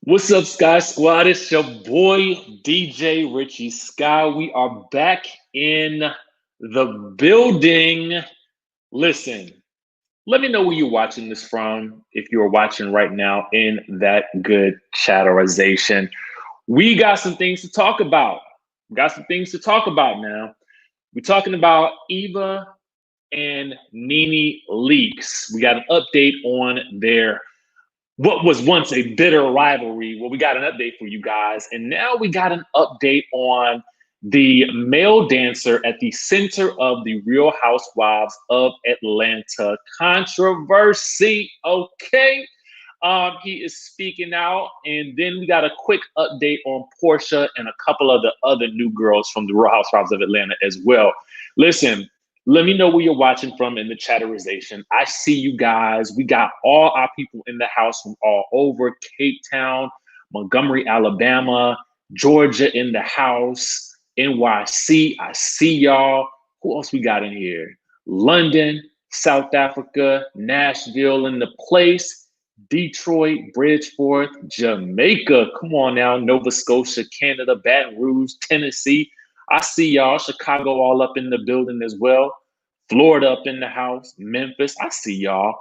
What's up, Sky Squad? It's your boy DJ Richie Sky. We are back in the building. Listen, let me know where you're watching this from. If you're watching right now in that good chatterization, we got some things to talk about. Now. We're talking about Eva and Nene leaks. We got an update on their what was once a bitter rivalry. Well, we got an update for you guys. And now we got an update on the male dancer at the center of the Real Housewives of Atlanta controversy. Okay. He is speaking out. And then we got a quick update on Porsha and a couple of the other new girls from the Real Housewives of Atlanta as well. Listen, let me know where you're watching from in the chatterization. I see you guys. We got all our people in the house from all over Cape Town, Montgomery, Alabama, Georgia in the house, NYC. I see y'all. Who else we got in here? London, South Africa, Nashville in the place, Detroit, Bridgeport, Jamaica. Come on now. Nova Scotia, Canada, Baton Rouge, Tennessee. I see y'all. Chicago all up in the building as well. Florida up in the house. Memphis. I see y'all.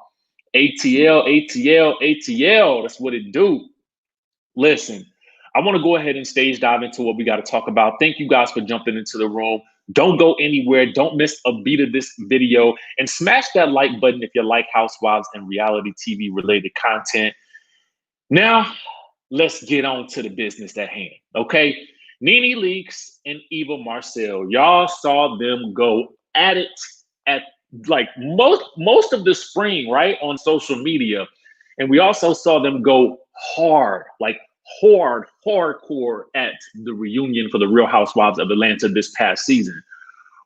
ATL. That's what it do. Listen, I want to go ahead and stage dive into what we got to talk about. Thank you guys for jumping into the room. Don't go anywhere. Don't miss a beat of this video. And smash that like button if you like Housewives and reality TV related content. Now, let's get on to the business at hand. Okay. Nene leaks and Eva Marcille. Y'all saw them go at it at like most of the spring, right, on social media. And we also saw them go hard, like hardcore at the reunion for the Real Housewives of Atlanta this past season.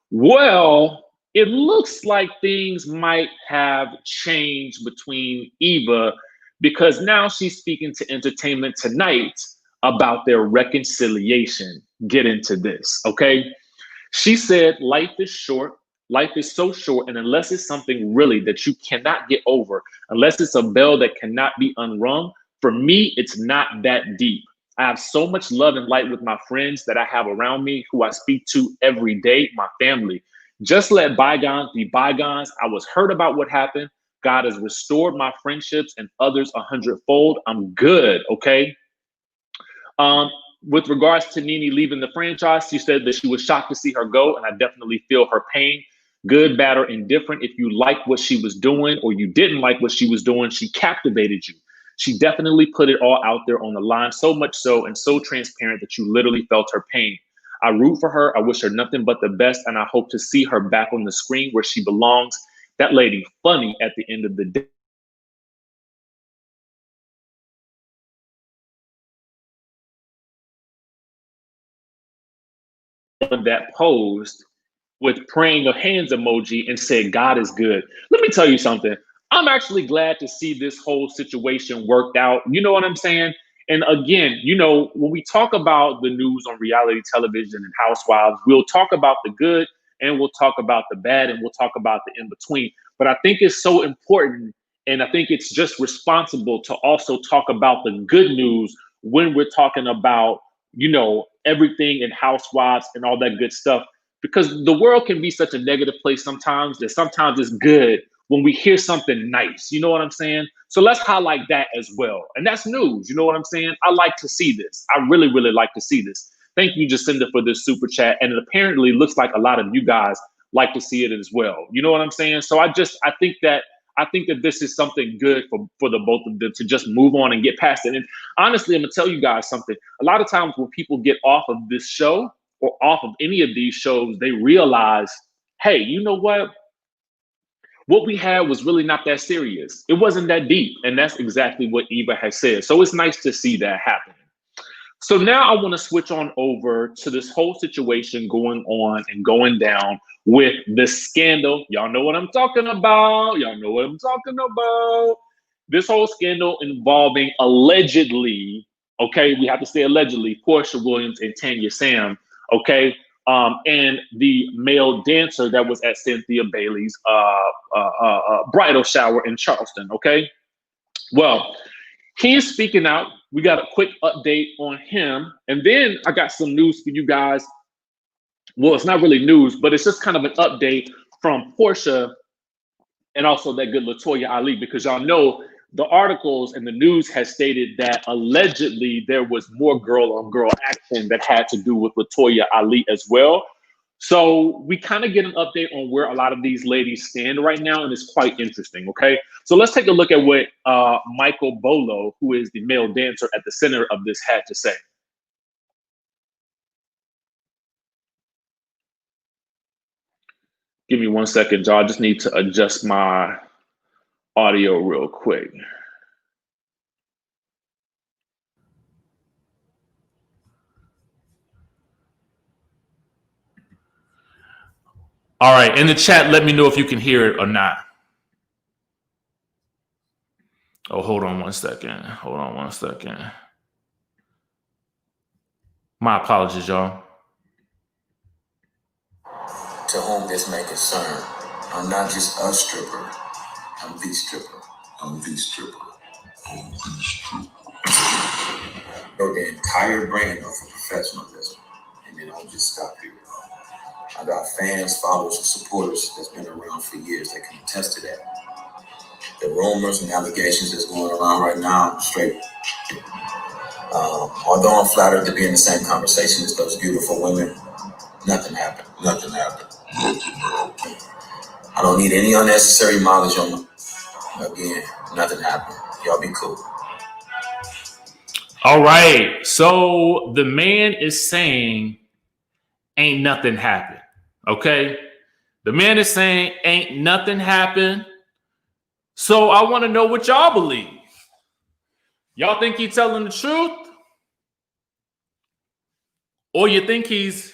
Well, it looks like things might have changed between Eva because now she's speaking to Entertainment Tonight about their reconciliation. Get into this, okay? She said, life is short. Life is so short. And unless it's something really that you cannot get over, unless it's a bell that cannot be unrung, for me, it's not that deep. I have so much love and light with my friends that I have around me who I speak to every day, my family. Just let bygones be bygones. I was hurt about what happened. God has restored my friendships and others 100-fold. I'm good, okay? With regards to Nene leaving the franchise, she said that she was shocked to see her go, and I definitely feel her pain. Good, bad, or indifferent. If you liked what she was doing or you didn't like what she was doing, she captivated you. She definitely put it all out there on the line, so much so and so transparent that you literally felt her pain. I root for her. I wish her nothing but the best, and I hope to see her back on the screen where she belongs. That lady funny at the end of the day. That posed with praying of hands emoji and said, God is good. Let me tell you something. I'm actually glad to see this whole situation worked out. You know what I'm saying? And again, you know, when we talk about the news on reality television and Housewives, we'll talk about the good and we'll talk about the bad and we'll talk about the in between. But I think it's so important and I think it's just responsible to also talk about the good news when we're talking about, you know, everything in Housewives and all that good stuff. Because the world can be such a negative place sometimes that sometimes it's good when we hear something nice. You know what I'm saying? So let's highlight that as well. And that's news. You know what I'm saying? I like to see this. I really, really like to see this. Thank you, Jacinda, for this super chat. And it apparently looks like a lot of you guys like to see it as well. You know what I'm saying? So I think that this is something good for the both of them to just move on and get past it. And honestly, I'm gonna tell you guys something. A lot of times when people get off of this show or off of any of these shows, they realize, hey, you know what? What we had was really not that serious. It wasn't that deep. And that's exactly what Eva has said. So it's nice to see that happening. So now I want to switch on over to this whole situation going on and going down with the scandal. Y'all know what I'm talking about. This whole scandal involving allegedly, okay, we have to say allegedly, Porsha Williams and Tanya Sam, okay, and the male dancer that was at Cynthia Bailey's bridal shower in Charleston, okay? Well, he is speaking out We got a quick update on him. And then I got some news for you guys. Well, it's not really news, but it's just kind of an update from Porsha and also that good Latoya Ali, because y'all know the articles and the news has stated that allegedly there was more girl on girl action that had to do with Latoya Ali as well. So we kind of get an update on where a lot of these ladies stand right now, and it's quite interesting, okay? So let's take a look at what Michael Bolo, who is the male dancer at the center of this, had to say. Give me 1 second, y'all. I just need to adjust my audio real quick. All right, in the chat, let me know if you can hear it or not. Oh, hold on 1 second. Hold on 1 second. My apologies, y'all. To whom this may concern, I'm not just a stripper. I'm the stripper. I'm the stripper. I'm the stripper. So the entire brand of professionalism, and it don't just stop here. I got fans, followers, and supporters that's been around for years that can attest to that. The rumors and allegations that's going around right now, I'm straight. Although I'm flattered to be in the same conversation as those beautiful women, nothing happened. Nothing happened. Nothing happened. I don't need any unnecessary mileage on them. Again, nothing happened. Y'all be cool. All right. So the man is saying ain't nothing happened. Okay. The man is saying ain't nothing happened. So I want to know what y'all believe. Y'all think he's telling the truth? Or you think he's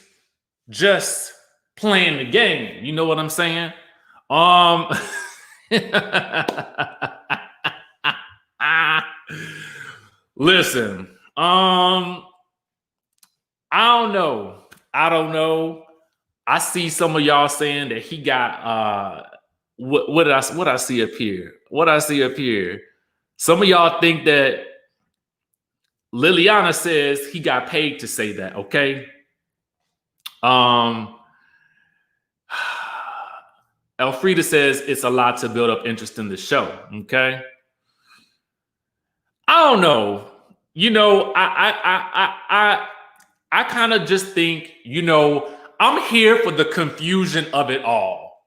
just playing the game? You know what I'm saying? Listen, I don't know. I see some of y'all saying that he got what I see up here. What I see up here. Some of y'all think that Liliana says he got paid to say that, okay? Elfrida says it's a lot to build up interest in the show, okay? I don't know. You know, I kind of just think, you know, I'm here for the confusion of it all.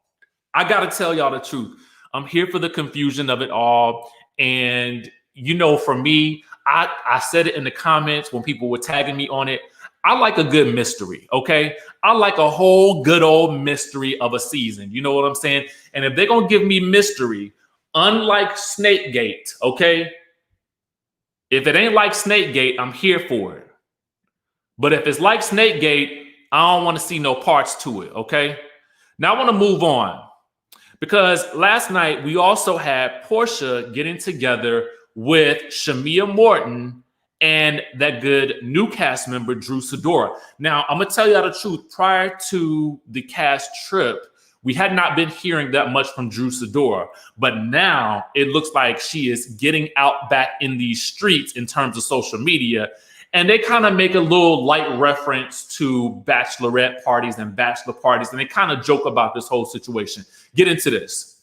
I got to tell y'all the truth. I'm here for the confusion of it all. And, you know, for me, I said it in the comments when people were tagging me on it. I like a good mystery, okay? I like a whole good old mystery of a season. You know what I'm saying? And if they're going to give me mystery, unlike Snakegate, okay? If it ain't like Snakegate, I'm here for it. But if it's like Snakegate, I don't want to see no parts to it, okay? Now I want to move on. Because last night, we also had Porsha getting together with Shamia Morton and that good new cast member, Drew Sidora. Now, I'm going to tell you the truth. Prior to the cast trip, we had not been hearing that much from Drew Sidora. But now it looks like she is getting out back in these streets in terms of social media. And they kind of make a little light reference to bachelorette parties and bachelor parties. And they kind of joke about this whole situation. Get into this.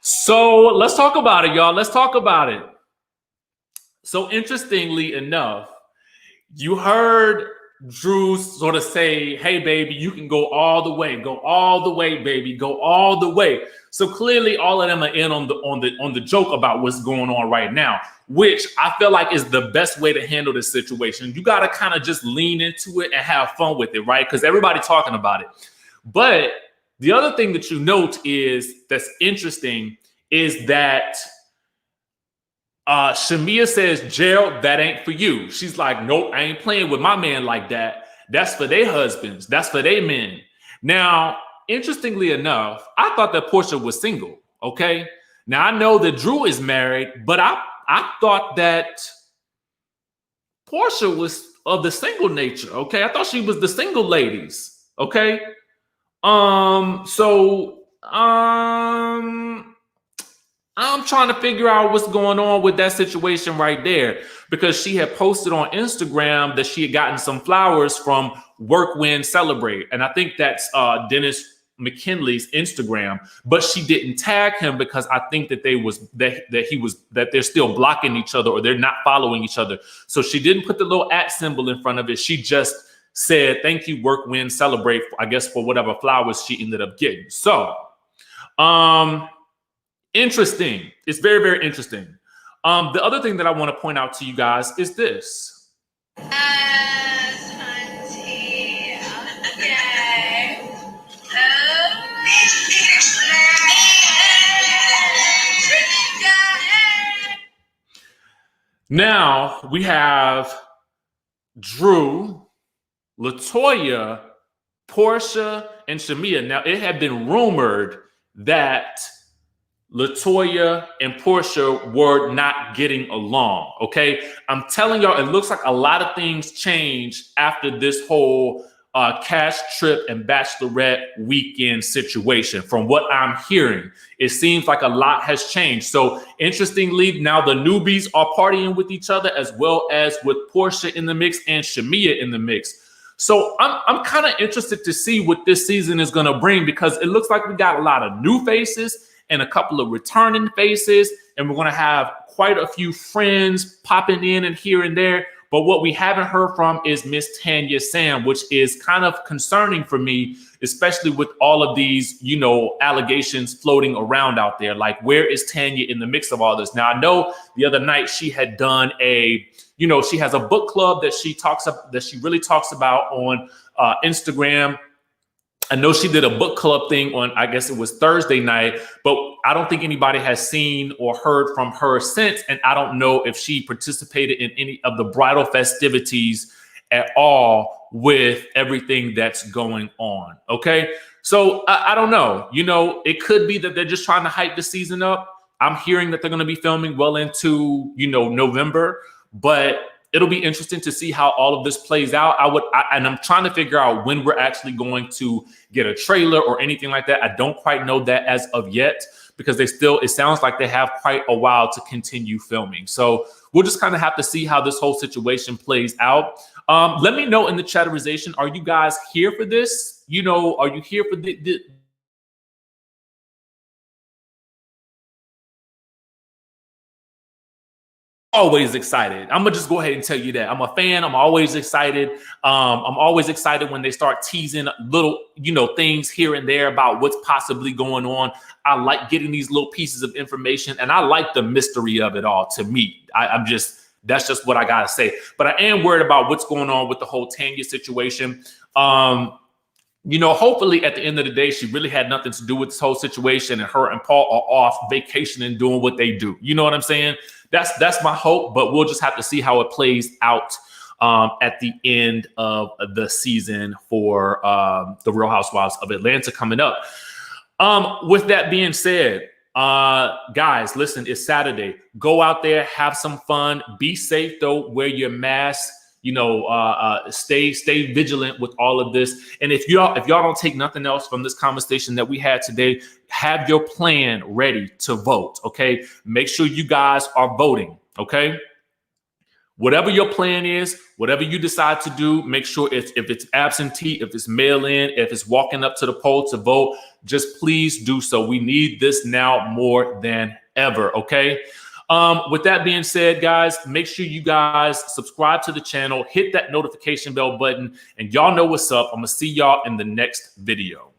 So let's talk about it, y'all. Let's talk about it. So interestingly enough, you heard Drew sort of say, hey, baby, you can go all the way. Go all the way, baby. Go all the way. So clearly all of them are in on the joke about what's going on right now, which I feel like is the best way to handle this situation. You got to kind of just lean into it and have fun with it, right? Because everybody's talking about it. But the other thing that you note is that's interesting is that Shamia says, Gerald, that ain't for you. She's like, nope, I ain't playing with my man like that. That's for their husbands. That's for their men. Now, interestingly enough, I thought that Porsha was single. Okay. Now I know that Drew is married, but I thought that Porsha was of the single nature. Okay. I thought she was the single ladies. Okay. I'm trying to figure out what's going on with that situation right there, because she had posted on Instagram that she had gotten some flowers from Work Win Celebrate. And I think that's Dennis McKinley's Instagram, but she didn't tag him because I think that they're still blocking each other or they're not following each other. So she didn't put the little @ symbol in front of it. She just said, thank you, Work Win Celebrate, I guess, for whatever flowers she ended up getting. So, interesting. It's very, very interesting. The other thing that I want to point out to you guys is this. Now we have Drew, LaToya, Porsha, and Shamia. Now it had been rumored that LaToya and Porsha were not getting along. Okay, I'm telling y'all, it looks like a lot of things changed after this whole cash trip and bachelorette weekend situation. From what I'm hearing, it seems like a lot has changed. So interestingly, now the newbies are partying with each other, as well as with Porsha in the mix and Shamia in the mix. So I'm kind of interested to see what this season is going to bring, because it looks like we got a lot of new faces and a couple of returning faces, and we're going to have quite a few friends popping in and here and there. But what we haven't heard from is Miss Tanya Sam, which is kind of concerning for me, especially with all of these, allegations floating around out there. Like, where is Tanya in the mix of all this? Now, I know the other night she had done she has a book club that she really talks about on Instagram. I know she did a book club thing on, I guess it was Thursday night, but I don't think anybody has seen or heard from her since. And I don't know if she participated in any of the bridal festivities at all with everything that's going on. Okay. So I don't know. It could be that they're just trying to hype the season up. I'm hearing that they're going to be filming well into, November, but it'll be interesting to see how all of this plays out. And I'm trying to figure out when we're actually going to get a trailer or anything like that. I don't quite know that as of yet, because it sounds like they have quite a while to continue filming. So we'll just kind of have to see how this whole situation plays out. Let me know in the chatterization, are you guys here for this? Are you here for the always excited. I'm gonna just go ahead and tell you that I'm a fan. I'm always excited. I'm always excited when they start teasing little, things here and there about what's possibly going on. I like getting these little pieces of information, and I like the mystery of it all. To me, that's just what I gotta say. But I am worried about what's going on with the whole Tanya situation. Hopefully at the end of the day, she really had nothing to do with this whole situation, and her and Paul are off vacationing, doing what they do. You know what I'm saying? That's my hope, but we'll just have to see how it plays out at the end of the season for the Real Housewives of Atlanta coming up. With that being said, guys, listen, it's Saturday. Go out there, have some fun, be safe though, wear your mask. Stay vigilant with all of this. And if y'all don't take nothing else from this conversation that we had today, have your plan ready to vote. Okay. Make sure you guys are voting. Okay. Whatever your plan is, whatever you decide to do, make sure if it's absentee, if it's mail in, if it's walking up to the poll to vote, just please do so. We need this now more than ever. Okay. With that being said, guys, make sure you guys subscribe to the channel, hit that notification bell button, and y'all know what's up. I'm going to see y'all in the next video.